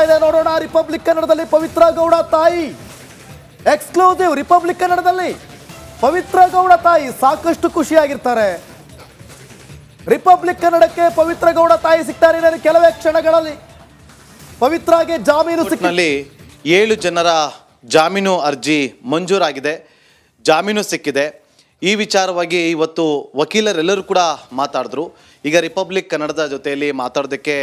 ಇದೆ ನೋಡೋಣ. ರಿಪಬ್ಲಿಕ್ ಕನ್ನಡದಲ್ಲಿ ಪವಿತ್ರ ಗೌಡ ತಾಯಿ ಎಕ್ಸ್ಕ್ಲೂಸಿವ್. ರಿಪಬ್ಲಿಕ್ ಕನ್ನಡದಲ್ಲಿ ಪವಿತ್ರ ಗೌಡ ತಾಯಿ ಸಾಕಷ್ಟು ಖುಷಿಯಾಗಿರ್ತಾರೆ. ರಿಪಬ್ಲಿಕ್ ಕನ್ನಡಕ್ಕೆ ಪವಿತ್ರ ಗೌಡ ತಾಯಿ ಸಿಗ್ತಾರೆ ಇನ್ನು ಕೆಲವೇ ಕ್ಷಣಗಳಲ್ಲಿ. ಪವಿತ್ರಾಗೆ ಜಾಮೀನು ಸಿಕ್ಕಿನಲ್ಲಿ 7 ಜನರ ಜಾಮೀನು ಅರ್ಜಿ ಮಂಜೂರಾಗಿದೆ, ಜಾಮೀನು ಸಿಕ್ಕಿದೆ. ಈ ವಿಚಾರವಾಗಿ ಇವತ್ತು ವಕೀಲರೆಲ್ಲರೂ ಕೂಡ ಮಾತಾಡಿದ್ರು. ಈಗ ರಿಪಬ್ಲಿಕ್ ಕನ್ನಡದ ಜೊತೆಯಲ್ಲಿ ಮಾತಾಡೋದಕ್ಕೆ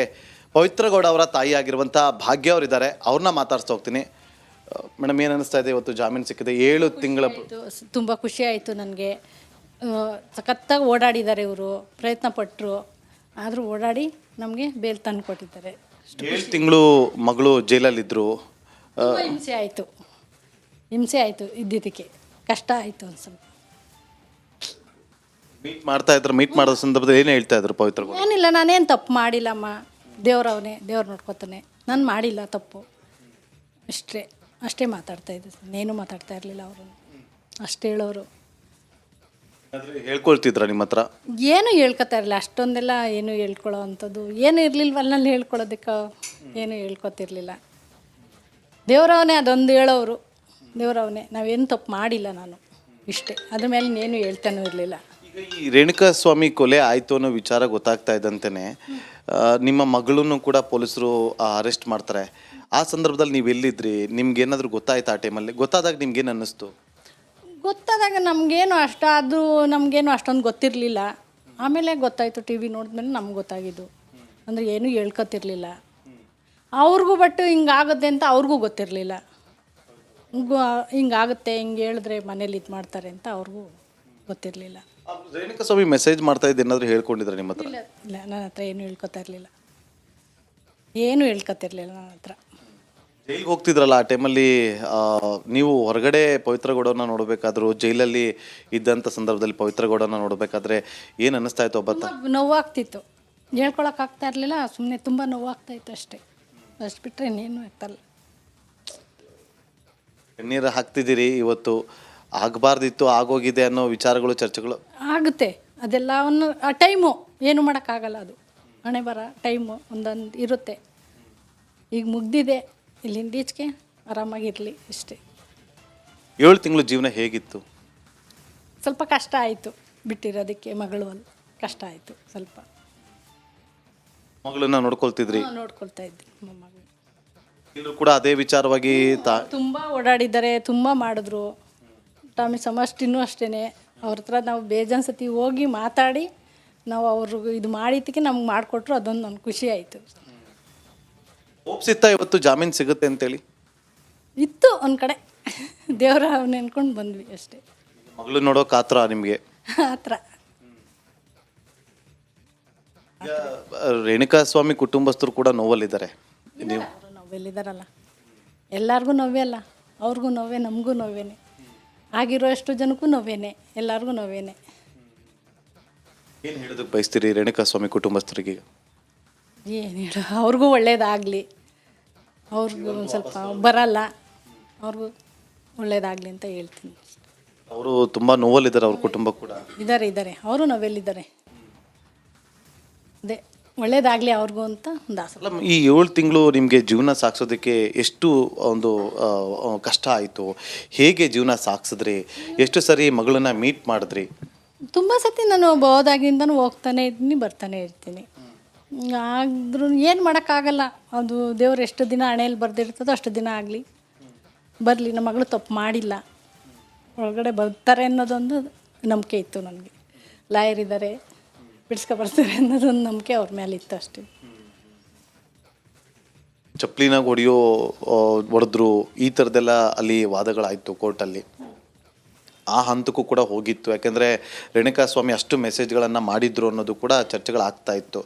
ಪವಿತ್ರ ಗೌಡ ಅವರ ತಾಯಿಯಾಗಿರುವಂಥ ಭಾಗ್ಯ ಅವರಿದ್ದಾರೆ, ಅವ್ರನ್ನ ಮಾತಾಡ್ಸ್ತಾ ಹೋಗ್ತೀನಿ. ಮೇಡಮ್, ಏನು ಅನಿಸ್ತಾ ಇದೆ ಇವತ್ತು ಜಾಮೀನು ಸಿಕ್ಕಿದೆ? 7 ತಿಂಗಳ ತುಂಬ ಖುಷಿ ಆಯಿತು ನನಗೆ. ಸಖತ್ತಾಗಿ ಓಡಾಡಿದ್ದಾರೆ ಇವರು, ಪ್ರಯತ್ನ ಪಟ್ಟರು, ಆದರೂ ಓಡಾಡಿ ನಮಗೆ ಬೇಲ್ ತಂದು ಕೊಟ್ಟಿದ್ದಾರೆ. 7 ತಿಂಗಳು ಮಗಳು ಜೈಲಲ್ಲಿದ್ದರು. ಹಿಂಸೆ ಆಯಿತು ಇದ್ದಿದ್ದಕ್ಕೆ ಕಷ್ಟ ಆಯಿತು ಒಂದು ಸ್ವಲ್ಪ. ಮೀಟ್ ಮಾಡೋ ಸಂದರ್ಭದಲ್ಲಿ ಏನು ಹೇಳ್ತಾ ಇದ್ರು ಪವಿತ್ರ ಗೌಡ? ಏನಿಲ್ಲ, ನಾನೇನು ತಪ್ಪು ಮಾಡಿಲ್ಲಮ್ಮ, ದೇವ್ರವನೇ, ದೇವ್ರು ನೋಡ್ಕೊತಾನೆ, ನಾನು ಮಾಡಿಲ್ಲ ತಪ್ಪು, ಅಷ್ಟೇ ಮಾತಾಡ್ತಾ ಇದ್ದೆ. ಇನ್ನೇನು ಮಾತಾಡ್ತಾ ಇರಲಿಲ್ಲ ಅವರು, ಅಷ್ಟು ಹೇಳೋರು. ಹೇಳ್ಕೊಳ್ತಿದ್ರ ನಿಮ್ಮ ಹತ್ರ? ಏನು ಹೇಳ್ಕೊತಾ ಇರಲಿಲ್ಲ, ಅಷ್ಟೊಂದೆಲ್ಲ ಏನು ಹೇಳ್ಕೊಳ್ಳೋ ಅಂಥದ್ದು ಏನು ಇರಲಿಲ್ವಲ್ಲ. ಅಲ್ಲಿ ಹೇಳ್ಕೊಳ್ಳೋದಕ್ಕೆ ಏನು ಹೇಳ್ಕೊತಿರ್ಲಿಲ್ಲ. ದೇವ್ರವನೇ ಅದೊಂದು ಹೇಳೋರು, ದೇವ್ರವನೇ, ನಾವೇನು ತಪ್ಪು ಮಾಡಿಲ್ಲ, ನಾನು ಇಷ್ಟೇ, ಅದ್ರ ಮೇಲೆ ಇನ್ನೇನು ಹೇಳ್ತಾನೂ ಇರಲಿಲ್ಲ. ಈಗ ಈ ರೇಣುಕಾ ಸ್ವಾಮಿ ಕೊಲೆ ಆಯಿತು ಅನ್ನೋ ವಿಚಾರ ಗೊತ್ತಾಗ್ತಾ ಇದ್ದಂತೆಯೇ ನಿಮ್ಮ ಮಗಳನ್ನು ಕೂಡ ಪೊಲೀಸರು ಅರೆಸ್ಟ್ ಮಾಡ್ತಾರೆ. ಆ ಸಂದರ್ಭದಲ್ಲಿ ನೀವು ಎಲ್ಲಿದ್ರಿ? ನಿಮ್ಗೆ ಏನಾದರೂ ಗೊತ್ತಾಯ್ತು? ಆ ಟೈಮಲ್ಲಿ ಗೊತ್ತಾದಾಗ ನಿಮ್ಗೇನು ಅನ್ನಿಸ್ತು? ಗೊತ್ತಾದಾಗ ನಮಗೇನು ಅಷ್ಟೊಂದು ಗೊತ್ತಿರಲಿಲ್ಲ. ಆಮೇಲೆ ಗೊತ್ತಾಯಿತು, ಟಿ ವಿ ನೋಡಿದ್ಮೇಲೆ ನಮ್ಗೆ ಗೊತ್ತಾಗಿದ್ದು. ಅಂದರೆ ಏನೂ ಹೇಳ್ಕೊತಿರ್ಲಿಲ್ಲ ಅವ್ರಿಗೂ. ಬಟ್ ಹಿಂಗಾಗುತ್ತೆ ಅಂತ ಅವ್ರಿಗೂ ಗೊತ್ತಿರಲಿಲ್ಲ. ಹಿಂಗಾಗುತ್ತೆ, ಹಿಂಗೆ ಹೇಳಿದ್ರೆ ಮನೇಲಿ ಇದು ಮಾಡ್ತಾರೆ ಅಂತ ಅವ್ರಿಗೂ ಗೊತ್ತಿರಲಿಲ್ಲ. ರೇಣುಕಾ ಸ್ವಾಮಿ ಮೆಸೇಜ್ ಮಾಡ್ತಾ ಇದ್ದು ಏನಾದರೂ ಹೇಳ್ಕೊಂಡಿದ್ರೆ ನಿಮ್ಮ ಹತ್ರ? ಇಲ್ಲ, ನನ್ನ ಹತ್ರ ಏನು ಹೇಳ್ಕೊತಾ ಇರಲಿಲ್ಲ, ನನ್ನ ಹತ್ರ. ಜೈಲಿಗೆ ಹೋಗ್ತಿದ್ರಲ್ಲ ಆ ಟೈಮಲ್ಲಿ, ನೀವು ಹೊರಗಡೆ ಪವಿತ್ರ ಗೌಡನ ನೋಡಬೇಕಾದ್ರು, ಜೈಲಲ್ಲಿ ಇದ್ದಂಥ ಸಂದರ್ಭದಲ್ಲಿ ಪವಿತ್ರ ಗೌಡನ ನೋಡಬೇಕಾದ್ರೆ ಏನು ಅನ್ನಿಸ್ತಾ ಇತ್ತು? ನೋವಾಗ್ತಿತ್ತು, ಹೇಳ್ಕೊಳಕ್ಕಾಗ್ತಾ ಇರಲಿಲ್ಲ, ಸುಮ್ಮನೆ ತುಂಬ ನೋವಾಗ್ತಾಯಿತ್ತು ಅಷ್ಟೇ. ಅಷ್ಟು ಬಿಟ್ಟರೆ ಇನ್ನೇನು ಆಗ್ತಾಯಿಲ್ಲ. ಕಣ್ಣೀರು ಹಾಕ್ತಿದ್ದೀರಿ. ಇವತ್ತು ಆಗಬಾರ್ದಿತ್ತು, ಆಗೋಗಿದೆ ಅನ್ನೋ ವಿಚಾರಗಳು, ಚರ್ಚೆಗಳು ಆಗುತ್ತೆ. ಅದೆಲ್ಲವನ್ನು ಆ ಟೈಮು ಏನು ಮಾಡೋಕ್ಕಾಗಲ್ಲ, ಅದು ಹಣೆ ಬರ ಟೈಮು ಒಂದೊಂದು ಇರುತ್ತೆ. ಈಗ ಮುಗ್ದಿದೆ, ಇಲ್ಲಿಂದ ಈಚೆಗೆ ಆರಾಮಾಗಿರಲಿ ಇಷ್ಟೇ. 7 ತಿಂಗಳು ಜೀವನ ಹೇಗಿತ್ತು? ಸ್ವಲ್ಪ ಕಷ್ಟ ಆಯಿತು ಬಿಟ್ಟಿರೋದಕ್ಕೆ, ಮಗಳು ಅಲ್ಲಿ ಕಷ್ಟ ಆಯಿತು ಸ್ವಲ್ಪ. ಮಗಳನ್ನ ನೋಡ್ಕೊಳ್ತಿದ್ರಿ? ನೋಡ್ಕೊಳ್ತಾ ಇದ್ದೆ ಮೊಮ್ಮಗಳು. ಎಲ್ಲರೂ ಕೂಡ ಅದೇ ವಿಚಾರವಾಗಿ ತುಂಬ ಓಡಾಡಿದ್ದಾರೆ, ತುಂಬ ಮಾಡಿದ್ರು. ಟಾಮಿ ಸಮಷ್ಟಿನೂ ಅಷ್ಟೇ, ಅವ್ರ ಹತ್ರ ನಾವು ಬೇಜಾನ್ ಸತಿ ಹೋಗಿ ಮಾತಾಡಿ ನಾವು ಅವ್ರಿಗೆ ಇದು ಮಾಡಿದ್ದಕ್ಕೆ ನಮ್ಗೆ ಮಾಡಿಕೊಟ್ರು. ಅದೊಂದು ನನಗೆ ಖುಷಿ ಆಯಿತು. ಒಪ್ಸಿತ್ತಾ ಇವತ್ತು ಜಾಮೀನು ಸಿಗುತ್ತೆ ಅಂತೇಳಿ? ಇತ್ತು ಒಂದು ಕಡೆ, ದೇವರ ನೆನ್ಕೊಂಡು ಬಂದ್ವಿ ಅಷ್ಟೇ. ಮಗಳು ನೋಡೋ ಕಾತ್ರ ನಿಮಗೆ? ಆ ಥರ. ರೇಣುಕಾ ಸ್ವಾಮಿ ಕುಟುಂಬಸ್ಥರು ಕೂಡ ನೋವಲ್ಲಿದ್ದಾರೆ. ನೀವು ನೋವೆಲ್ಲಿದ್ದಾರಲ್ಲ, ಎಲ್ಲರಿಗೂ ನೋವೇ ಅಲ್ಲ, ಅವ್ರಿಗೂ ನೋವೇ, ನಮಗೂ ನೋವೇನೆ, ಆಗಿರೋ ಎಷ್ಟು ಜನಕ್ಕೂ ನೋವೇನೆ, ಎಲ್ಲರಿಗೂ ನೋವೇನೆ. ಏನು ಹೇಳೋದಕ್ಕೆ ಬಯಸ್ತೀರಿ ರೇಣುಕಾ ಸ್ವಾಮಿ ಕುಟುಂಬಸ್ಥರಿಗೆ? ಏನು ಹೇಳೋ, ಅವ್ರಿಗೂ ಒಳ್ಳೇದಾಗಲಿ, ಅವ್ರಿಗೂ ಒಂದು ಸ್ವಲ್ಪ ಬರಲ್ಲ, ಅವ್ರಿಗೂ ಒಳ್ಳೇದಾಗಲಿ ಅಂತ ಹೇಳ್ತೀನಿ. ಅವರು ತುಂಬ ನೋವಲ್ಲಿದ್ದಾರೆ, ಅವ್ರ ಕುಟುಂಬ ಕೂಡ ಇದ್ದಾರೆ, ಅವರು ನೋವೆಲ್ಲಿದ್ದಾರೆ. ಅದೇ ಒಳ್ಳೇದಾಗಲಿ ಅವ್ರಿಗೂ ಅಂತ ಒಂದು ಆಸೆ. ಈ 7 ತಿಂಗಳು ನಿಮಗೆ ಜೀವನ ಸಾಗಿಸೋದಕ್ಕೆ ಎಷ್ಟು ಒಂದು ಕಷ್ಟ ಆಯಿತು? ಹೇಗೆ ಜೀವನ ಸಾಗಿಸಿದ್ರಿ? ಎಷ್ಟು ಸರಿ ಮಗಳನ್ನ ಮೀಟ್ ಮಾಡಿದ್ರಿ? ತುಂಬ ಸತಿ ನಾನು ಹೋದಾಗಿಂದನೂ ಹೋಗ್ತಾನೆ ಇದ್ದೀನಿ, ಬರ್ತಾನೆ ಇರ್ತೀನಿ. ಆದ್ರೂ ಏನು ಮಾಡೋಕ್ಕಾಗಲ್ಲ, ಅದು ದೇವ್ರು ಎಷ್ಟು ದಿನ ಹಣೆಯಲ್ಲಿ ಬರ್ದಿರ್ತದೋ ಅಷ್ಟು ದಿನ ಆಗಲಿ, ಬರಲಿ. ನಮ್ಮ ಮಗಳು ತಪ್ಪು ಮಾಡಿಲ್ಲ, ಒಳಗಡೆ ಬರ್ತಾರೆ ಅನ್ನೋದೊಂದು ನಂಬಿಕೆ ಇತ್ತು ನನಗೆ. ಲಾಯರ್ ಇದ್ದಾರೆ, ಬಿಡಿಸ್ಕೊಬರ್ತಾರೆ ಅನ್ನೋದೊಂದು ನಂಬಿಕೆ ಅವ್ರ ಮೇಲೆ ಇತ್ತು ಅಷ್ಟೇ. ಚಪ್ಪಲಿನಾಗ ಹೊಡೆದ್ರು, ಈ ಥರದ್ದೆಲ್ಲ ಅಲ್ಲಿ ವಾದಗಳಾಯಿತು ಕೋರ್ಟಲ್ಲಿ. ಆ ಹಂತಕ್ಕೂ ಕೂಡ ಹೋಗಿತ್ತು, ಯಾಕೆಂದರೆ ರೇಣುಕಾ ಸ್ವಾಮಿ ಅಷ್ಟು ಮೆಸೇಜ್ಗಳನ್ನು ಮಾಡಿದ್ರು ಅನ್ನೋದು ಕೂಡ ಚರ್ಚೆಗಳಾಗ್ತಾ ಇತ್ತು.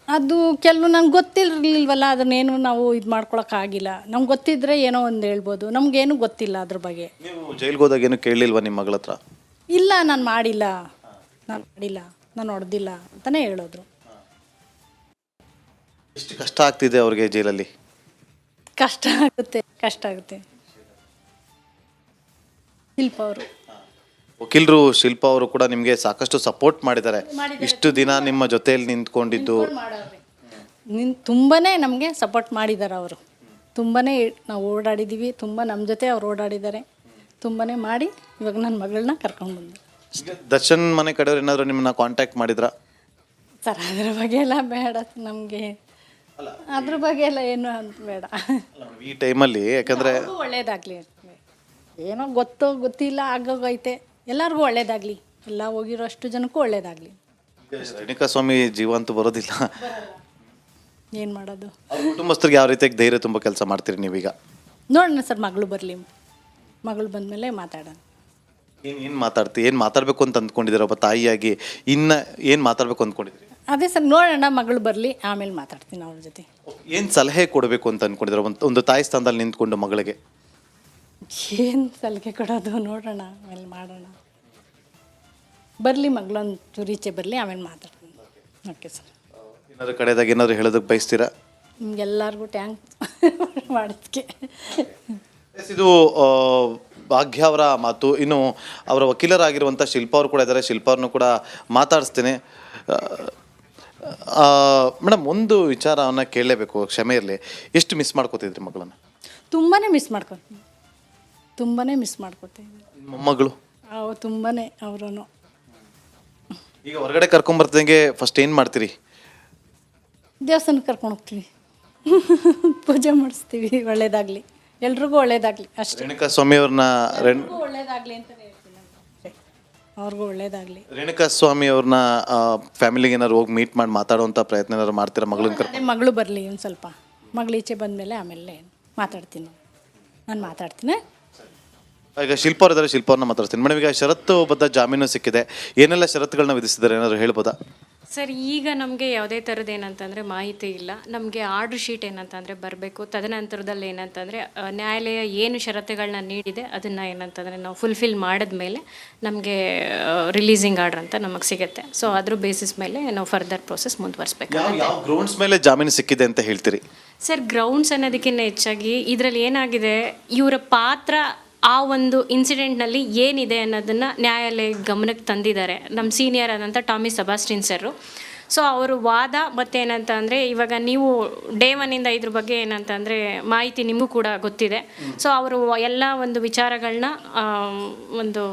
ಅದು ಕೆಲವು ನಂಗೆ ಗೊತ್ತಿರಲಿಲ್ವಲ್ಲ, ಅದನ್ನೇನು ನಾವು ಇದು ಮಾಡ್ಕೊಳಕ್ಕಾಗಿಲ್ಲ. ನಮ್ಗೆ ಗೊತ್ತಿದ್ರೆ ಏನೋ ಒಂದು ಹೇಳ್ಬೋದು, ನಮಗೇನು ಗೊತ್ತಿಲ್ಲ ಅದ್ರ ಬಗ್ಗೆ. ನೀವು ಜೈಲ್ಗೆ ಹೋದಾಗ ಏನು ಕೇಳಲಿಲ್ವ ನಿಮ್ಮ ಮಗಳ ಹತ್ರ? ಇಲ್ಲ, ನಾನು ಮಾಡಿಲ್ಲ, ನಾನು ಹೊಡೆದಿಲ್ಲ ಅಂತಲೇ ಹೇಳೋದ್ರು. ಎಷ್ಟು ಕಷ್ಟ ಆಗ್ತಿದೆ ಅವ್ರಿಗೆ ಜೈಲಲ್ಲಿ? ಕಷ್ಟ ಆಗುತ್ತೆ. ಶಿಲ್ಪ ಅವರು, ವಕೀಲರು ಶಿಲ್ಪ ಅವರು ಕೂಡ ನಿಮಗೆ ಸಾಕಷ್ಟು ಸಪೋರ್ಟ್ ಮಾಡಿದ್ದಾರೆ. ಇಷ್ಟು ದಿನ ನಿಮ್ಮ ಜೊತೆಯಲ್ಲಿ ನಿಂತ್ಕೊಂಡಿದ್ದು ತುಂಬಾ ನಮಗೆ ಸಪೋರ್ಟ್ ಮಾಡಿದ್ದಾರೆ ಅವರು. ತುಂಬಾ ನಾವು ಓಡಾಡಿದ್ದೀವಿ, ತುಂಬ ನಮ್ಮ ಜೊತೆ ಅವ್ರು ಓಡಾಡಿದ್ದಾರೆ. ತುಂಬಾ ಮಾಡಿ ಇವಾಗ ನನ್ನ ಮಗಳನ್ನ ಕರ್ಕೊಂಡು ಬಂದೆ. ದರ್ಶನ್ ಮನೆ ಕಡೆಯವ್ರು ಏನಾದರೂ ನಿಮ್ಮನ್ನ ಕಾಂಟ್ಯಾಕ್ಟ್ ಮಾಡಿದ್ರಾ? ಸರ್ ಅದ್ರ ಬಗ್ಗೆ ಎಲ್ಲ ಬೇಡ ನಮಗೆ, ಅದ್ರ ಬಗ್ಗೆ ಎಲ್ಲ ಏನು ಅಂತ ಬೇಡ. ಈ ಟೈಮಲ್ಲಿ ಯಾಕಂದರೆ ಒಳ್ಳೇದಾಗಲಿ, ಏನೋ ಗೊತ್ತಿಲ್ಲ ಆಗೋಗೈತೆ, ಎಲ್ಲರಿಗೂ ಒಳ್ಳೇದಾಗಲಿ, ಎಲ್ಲ ಹೋಗಿರೋ ಅಷ್ಟು ಜನಕ್ಕೂ ಒಳ್ಳೇದಾಗಲಿ. ರೇಣುಕಾ ಸ್ವಾಮಿ ಜೀವ ಅಂತೂ ಬರೋದಿಲ್ಲ. ಏನು ಮಾಡೋದು? ಅವ್ರ ಕುಟುಂಬಸ್ಥರಿಗೆ ಯಾವ ರೀತಿಯಾಗಿ ಧೈರ್ಯ ತುಂಬ ಕೆಲಸ ಮಾಡ್ತೀರಿ ನೀವೀಗ? ನೋಡೋಣ ಸರ್, ಮಗಳು ಬರಲಿ, ಮಗಳು ಬಂದಮೇಲೆ ಮಾತಾಡೋಣ. ಏನು ಮಾತಾಡಬೇಕು ಅಂತ ಅಂದ್ಕೊಂಡಿದ್ದೀರ ಒಬ್ಬ ತಾಯಿಯಾಗಿ? ಇನ್ನು ಏನು ಮಾತಾಡಬೇಕು ಅಂದ್ಕೊಂಡಿದ್ದೀರಿ? ಅದೇ ಸರ್, ನೋಡೋಣ, ಮಗಳು ಬರಲಿ, ಆಮೇಲೆ ಮಾತಾಡ್ತೀನಿ ಅವ್ರ ಜೊತೆ. ಏನು ಸಲಹೆ ಕೊಡಬೇಕು ಅಂತ ಅಂದ್ಕೊಂಡಿದ್ದೀರ ಒಂದು ತಾಯಿ ಸ್ಥಾನದಲ್ಲಿ ನಿಂತ್ಕೊಂಡು ಮಗಳಿಗೆ? ಏನು ಸಲಿಗೆ ಕೊಡೋದು, ನೋಡೋಣ, ಆಮೇಲೆ ಮಾಡೋಣ. ಬರಲಿ, ಮಗಳೊಂದು ಚೂರೀಚೆ ಬರಲಿ, ಆಮೇಲೆ ಮಾತಾಡ್ತೀನಿ. Okay sir. ಏನಾದ್ರು ಕಡೆದಾಗ ಏನಾದ್ರು ಹೇಳೋದಕ್ಕೆ ಬಯಸ್ತೀರಾ? ನಿಮ್ಗೆಲ್ಲರಿಗೂ ಟ್ಯಾಂಕ್ಸ್ ಮಾಡೋದಕ್ಕೆ. ಇದು ಭಾಗ್ಯ ಅವರ ಮಾತು. ಇನ್ನು ಅವರ ವಕೀಲರಾಗಿರುವಂಥ ಶಿಲ್ಪ ಅವರು ಕೂಡ ಇದ್ದಾರೆ. ಶಿಲ್ಪ ಅವ್ರನ್ನೂ ಕೂಡ ಮಾತಾಡಿಸ್ತೀನಿ. ಮೇಡಮ್, ಒಂದು ವಿಚಾರವನ್ನು ಕೇಳಲೇಬೇಕು, ಕ್ಷಮೆ ಇರಲಿ. ಎಷ್ಟು ಮಿಸ್ ಮಾಡ್ಕೋತಿದ್ರಿ ಮಗಳನ್ನು? ತುಂಬಾ ಮಿಸ್ ಮಾಡ್ಕೋತೀನಿ. ಮೊಮ್ಮಗಳು ಅವು ತುಂಬಾ ಅವರು. ಈಗ ಹೊರಗಡೆ ಕರ್ಕೊಂಬರ್ತಿದಂಗೆ ಫಸ್ಟ್ ಏನು ಮಾಡ್ತೀರಿ? ದೇವಸ್ಥಾನಕ್ಕೆ ಕರ್ಕೊಂಡು ಹೋಗ್ತೀವಿ, ಪೂಜೆ ಮಾಡಿಸ್ತೀವಿ, ಒಳ್ಳೇದಾಗಲಿ, ಎಲ್ರಿಗೂ ಒಳ್ಳೇದಾಗಲಿ ಅಷ್ಟೇ. ರೇಣುಕಾ ಸ್ವಾಮಿ ಅವ್ರನ್ನ ಒಳ್ಳೇದಾಗಲಿ ಅಂತಲೇ ಹೇಳ್ತೀನಿ, ಅವ್ರಿಗೂ ಒಳ್ಳೇದಾಗಲಿ. ರೇಣುಕಾ ಸ್ವಾಮಿ ಅವ್ರನ್ನ ಫ್ಯಾಮಿಲಿಗೆ ಏನಾದ್ರು ಹೋಗಿ ಮೀಟ್ ಮಾಡಿ ಮಾತಾಡುವಂಥ ಪ್ರಯತ್ನ ಏನಾದ್ರು ಮಾಡ್ತೀರಾ ಮಗಳನ್ನ ಕರ್ಕೊಂಡು? ಮಗಳು ಬರಲಿ, ಒಂದು ಸ್ವಲ್ಪ ಮಗಳು ಈಚೆ ಬಂದಮೇಲೆ ಆಮೇಲೆ ಮಾತಾಡ್ತೀನಿ, ನಾನು ಮಾತಾಡ್ತೀನಿ. ಈಗ ಶಿಲ್ಪ ಅವ್ರು ಇದ್ದಾರೆ, ಶಿಲ್ಪ ಅವ್ರನ್ನ ಮಾತಾಡ್ತೀನಿ. ಮೇಡಮ್, ಈಗ ಷರತ್ತುಬದ್ಧ ಜಾಮೀನು ಸಿಕ್ಕಿದೆ, ಏನೆಲ್ಲ ಷರತ್ತುಗಳನ್ನ ವಿಧಿಸಿದ್ದಾರೆ ಏನಾದ್ರು ಹೇಳ್ಬೋದಾ? ಸರ್, ಈಗ ನಮಗೆ ಯಾವುದೇ ಥರದ್ದು ಏನಂತಂದರೆ ಮಾಹಿತಿ ಇಲ್ಲ. ನಮಗೆ ಆರ್ಡ್ರ್ ಶೀಟ್ ಏನಂತಂದರೆ ಬರಬೇಕು. ತದನಂತರದಲ್ಲಿ ಏನಂತಂದರೆ ನ್ಯಾಯಾಲಯ ಏನು ಷರತ್ತುಗಳನ್ನ ನೀಡಿದೆ ಅದನ್ನು ಏನಂತಂದರೆ ನಾವು ಫುಲ್ಫಿಲ್ ಮಾಡಿದ್ಮೇಲೆ ನಮಗೆ ರಿಲೀಸಿಂಗ್ ಆರ್ಡ್ರ್ ಅಂತ ನಮಗೆ ಸಿಗುತ್ತೆ. ಸೊ ಅದ್ರ ಬೇಸಿಸ್ ಮೇಲೆ ನಾವು ಫರ್ದರ್ ಪ್ರೋಸೆಸ್ ಮುಂದುವರಿಸಬೇಕು. ಯಾವ ಗ್ರೌಂಡ್ಸ್ ಮೇಲೆ ಜಾಮೀನು ಸಿಕ್ಕಿದೆ ಅಂತ ಹೇಳ್ತೀರಿ? ಸರ್, ಗ್ರೌಂಡ್ಸ್ ಅನ್ನೋದಕ್ಕಿಂತ ಹೆಚ್ಚಾಗಿ ಇದರಲ್ಲಿ ಏನಾಗಿದೆ, ಇವರ ಪಾತ್ರ ಆ ಒಂದು ಇನ್ಸಿಡೆಂಟ್ನಲ್ಲಿ ಏನಿದೆ ಅನ್ನೋದನ್ನು ನ್ಯಾಯಾಲಯ ಗಮನಕ್ಕೆ ತಂದಿದ್ದಾರೆ ನಮ್ಮ ಸೀನಿಯರ್ ಆದಂಥ ಟಾಮಿ ಸೆಬಾಸ್ಟಿನ್ ಸರು. ಸೊ ಅವರು ವಾದ ಮತ್ತೇನಂತ ಅಂದರೆ, ಇವಾಗ ನೀವು ಡೇ 1 ಇದ್ರ ಬಗ್ಗೆ ಏನಂತಂದರೆ ಮಾಹಿತಿ ನಿಮಗೂ ಕೂಡ ಗೊತ್ತಿದೆ. ಸೊ ಅವರು ಎಲ್ಲ ಒಂದು ವಿಚಾರಗಳನ್ನ ಒಂದು